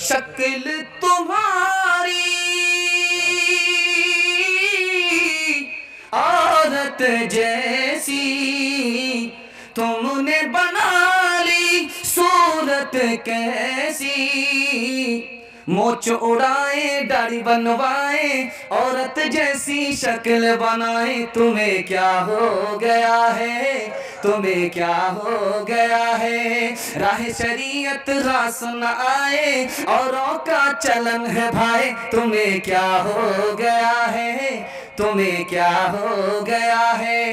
شکل تمہاری عورت جیسی تم نے بنا لی صورت کیسی موچ اڑائے داڑھی بنوائے عورت جیسی شکل بنائے تمہیں کیا ہو گیا ہے تمہیں کیا ہو گیا ہے راہ شریعت راس نہ آئے اوروں کا چلن ہے بھائی تمہیں کیا ہو گیا ہے تمہیں کیا ہو گیا ہے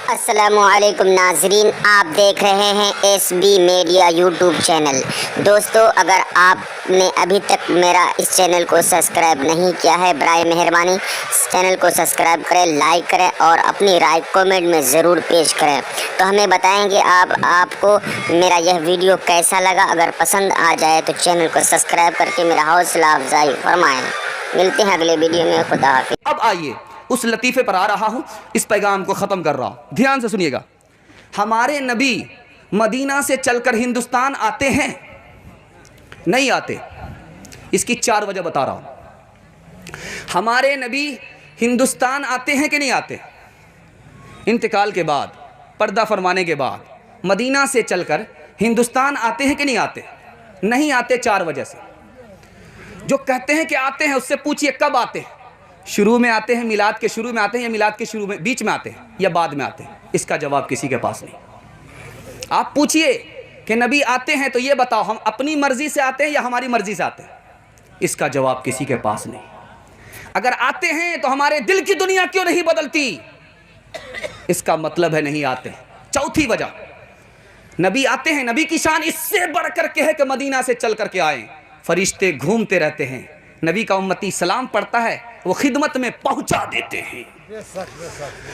السلام علیکم ناظرین، آپ دیکھ رہے ہیں S B media YouTube channel. دوستو، اگر آپ نے ابھی تک میرا اس چینل کو سبسکرائب نہیں کیا ہے، برائے مہربانی اس چینل کو سبسکرائب کریں، لائک کریں اور اپنی رائے کومنٹ میں ضرور پیش کریں۔ تو ہمیں بتائیں کہ آپ کو میرا یہ ویڈیو کیسا لگا۔ اگر پسند آ جائے تو چینل کو سبسکرائب کر کے میرا حوصلہ افزائی فرمائیں۔ ملتے ہیں اگلے ویڈیو میں، خدا حافظ۔ اب آئیے اس لطیفے پر آ رہا ہوں، اس پیغام کو ختم کر رہا ہوں، دھیان سے سنیے گا۔ ہمارے نبی مدینہ سے چل کر ہندوستان آتے ہیں نہیں آتے؟ اس کی 4 وجہ بتا رہا ہوں۔ ہمارے نبی ہندوستان آتے ہیں کہ نہیں آتے؟ انتقال کے بعد، پردہ فرمانے کے بعد مدینہ سے چل کر ہندوستان آتے ہیں کہ نہیں آتے؟ نہیں آتے 4 وجہ سے۔ جو کہتے ہیں کہ آتے ہیں اس سے پوچھئے کب آتے ہیں؟ شروع میں آتے ہیں، میلاد کے شروع میں آتے ہیں، یا میلاد کے شروع میں بیچ میں آتے ہیں، یا بعد میں آتے ہیں؟ اس کا جواب کسی کے پاس نہیں۔ آپ پوچھئے کہ نبی آتے ہیں تو یہ بتاؤ ہم اپنی مرضی سے آتے ہیں یا ہماری مرضی سے آتے ہیں؟ اس کا جواب کسی کے پاس نہیں۔ اگر آتے ہیں تو ہمارے دل کی دنیا کیوں نہیں بدلتی؟ اس کا مطلب ہے نہیں آتے ہیں۔ چوتھی وجہ، نبی آتے ہیں، نبی کی شان اس سے بڑھ کر کے ہے کہ مدینہ سے چل کر کے آئیں، فرشتے گھومتے رہتے ہیں، نبی کا امتی سلام پڑھتا ہے، وہ خدمت میں پہنچا دیتے ہیں۔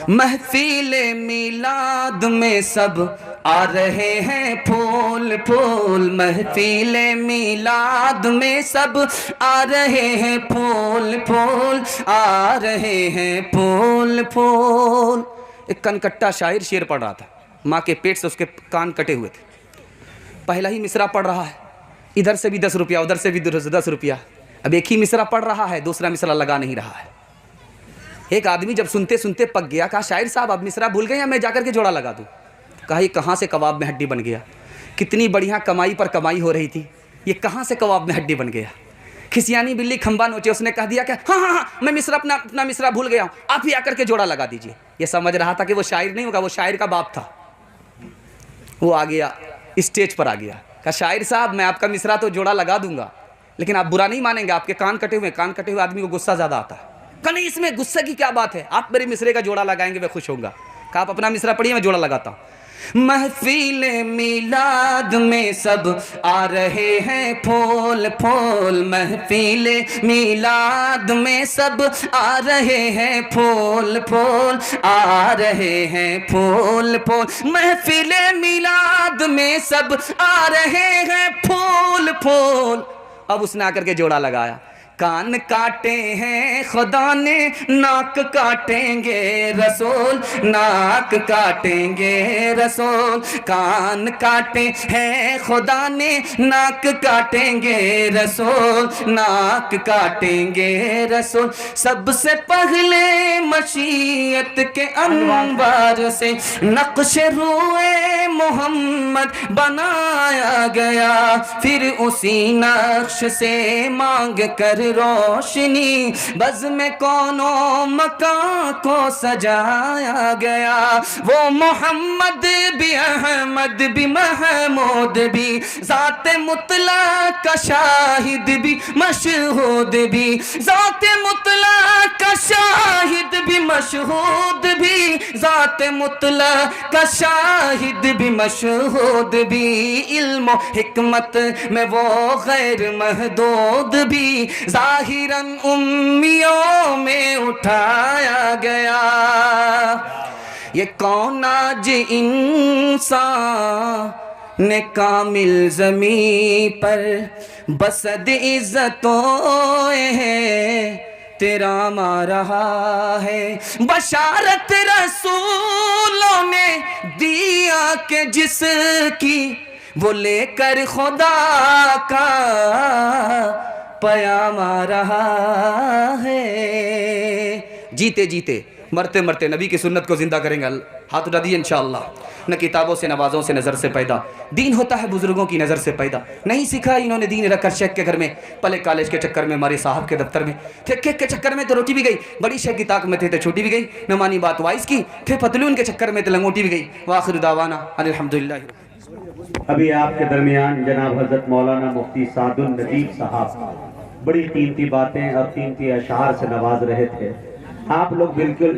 محفل میلاد میں سب آ رہے ہیں پھول پھول، محفل میلاد میں سب آ رہے ہیں پھول پھول، آ رہے ہیں پھول پھول۔ ایک کنکٹا شاعر شعر پڑھ رہا تھا، ماں کے پیٹ سے اس کے کان کٹے ہوئے تھے، پہلا ہی مصرع پڑھ رہا ہے، ادھر سے بھی 10 روپیہ ادھر سے بھی 10 روپیہ، اب ایک ہی مصرع پڑھ رہا ہے، دوسرا مصرع لگا نہیں رہا ہے۔ ایک آدمی جب سنتے سنتے پک گیا، کہا شاعر صاحب اب مصرع بھول گئے یا میں جا کر کے جوڑا لگا دوں؟ کہا یہ کہاں سے کباب میں ہڈی بن گیا؟ کتنی بڑھیا کمائی پر کمائی ہو رہی تھی، یہ کہاں سے کباب میں ہڈی بن گیا؟ کھسیانی بلی کھمبا نوچے، اس نے کہہ دیا کہ ہاں میں مصرع اپنا مصرع بھول گیا ہوں، آپ ہی آ کر کے جوڑا لگا دیجئے۔ یہ سمجھ رہا تھا کہ وہ شاعر نہیں ہوگا، وہ شاعر کا باپ تھا۔ وہ آ گیا، اسٹیج پر آ گیا، کہا شاعر صاحب میں آپ کا مصرع تو جوڑا لگا دوں گا، لیکن آپ برا نہیں مانیں گے، آپ کے کان کٹے ہوئے آدمی کو غصہ زیادہ آتا ہے۔ کہا نہیں اس میں غصے کی کیا بات ہے، آپ میرے مصرعے کا جوڑا لگائیں گے میں خوش ہوں گا۔ کہا آپ اپنا مصرع پڑھیے، میں جوڑا لگاتا ہوں۔ محفل میلاد میں سب آ رہے ہیں پھول پھول، محفل میلاد میں سب آ رہے ہیں پھول پھول، آ رہے ہیں پھول پھول، محفل میلاد میں سب آ رہے ہیں پھول پھول۔ اب اس نے آ کر کے جوڑا لگایا، کان کاٹے ہیں خدا نے ناک کاٹیں گے رسول، ناک کاٹیں گے رسول، کان کاٹے ہیں خدا نے ناک کاٹیں گے رسول، ناک کاٹیں گے رسول۔ سب سے پہلے مشیت کے انوار سے نقش روئے محمد بنایا گیا، پھر اسی نقش سے مانگ کر روشنی بزم کونوں مکان کو سجایا گیا۔ وہ محمد بھی احمد بھی محمود بھی، ذات مطلق کا شاہد بھی مشہود بھی، ذات مطلق کا شاہد بھی مشہود بھی، ذات مطلق کا شاہد بھی مشہود بھی، علم و حکمت میں وہ غیر محدود بھی، ظاہراً امیوں میں اٹھایا گیا۔ یہ کون آج انسان نے کامل زمین پر بسد عزتوں ہے تیرا ماں رہا ہے، بشارت رسولوں نے دیا کہ جس کی وہ لے کر خدا کا پیام آ رہا ہے. جیتے جیتے مرتے مرتے نبی کی سنت کو زندہ کریں گے. ہاتھ اٹھا دیے انشاءاللہ. نہ کتابوں سے نوازوں سے نظر سے پیدا، دین ہوتا ہے بزرگوں کی نظر سے پیدا. نہیں سیکھا انہوں نے دین رکھ کر شیخ کے گھر میں، پلے کالج کے چکر میں ہمارے صاحب کے دفتر میں تھے. کیک کے چکر میں تو روٹی بھی گئی، بڑی شیخ کی طاق میں تھے تو چھوٹی بھی گئی. نہ مانی بات وائس کی، تھے پتلون کے چکر میں تو لنگوٹی بھی گئی. وآخر دعوانا ان الحمدللہ. ابھی آپ کے درمیان جناب حضرت مولانا مفتی سعد النجیب صاحب بڑی قیمتی باتیں اور قیمتی اشعار سے نواز رہے تھے. آپ لوگ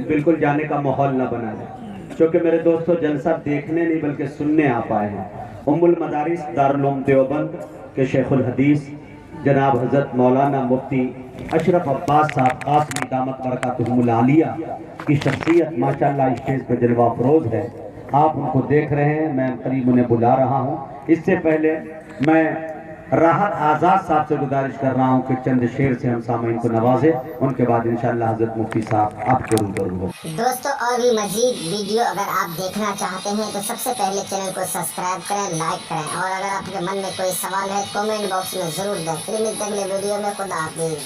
بالکل جانے کا ماحول نہ بنا لیں، چونکہ میرے دوستو جلسہ دیکھنے نہیں بلکہ سننے آپ آئے ہیں. ام المدارس دارالعلوم دیوبند کے شیخ الحدیث جناب حضرت مولانا مفتی اشرف عباس صاحب قاسمی دامت برکاتہم العالیہ کی شخصیت ماشاءاللہ اسٹیج پہ جلوہ افروز ہے. آپ ان کو دیکھ رہے ہیں، میں قریب انہیں بلا رہا ہوں. اس سے پہلے میں راحت آزاد صاحب سے گزارش کر رہا ہوں کہ چند شعر سے ہم سامعین کو نوازیں. ان کے بعد انشاءاللہ حضرت مفتی صاحب آپ کے روبرو ہوں. دوستو اور بھی مزید ویڈیو اگر آپ دیکھنا چاہتے ہیں تو سب سے پہلے چینل کو سبسکرائب کریں، لائک کریں، اور اگر آپ کے من میں کوئی سوال ہے کامنٹ باکس میں ضرور دیں. پھر ملتے ہیں اگلے ویڈیو میں. خدا حافظ.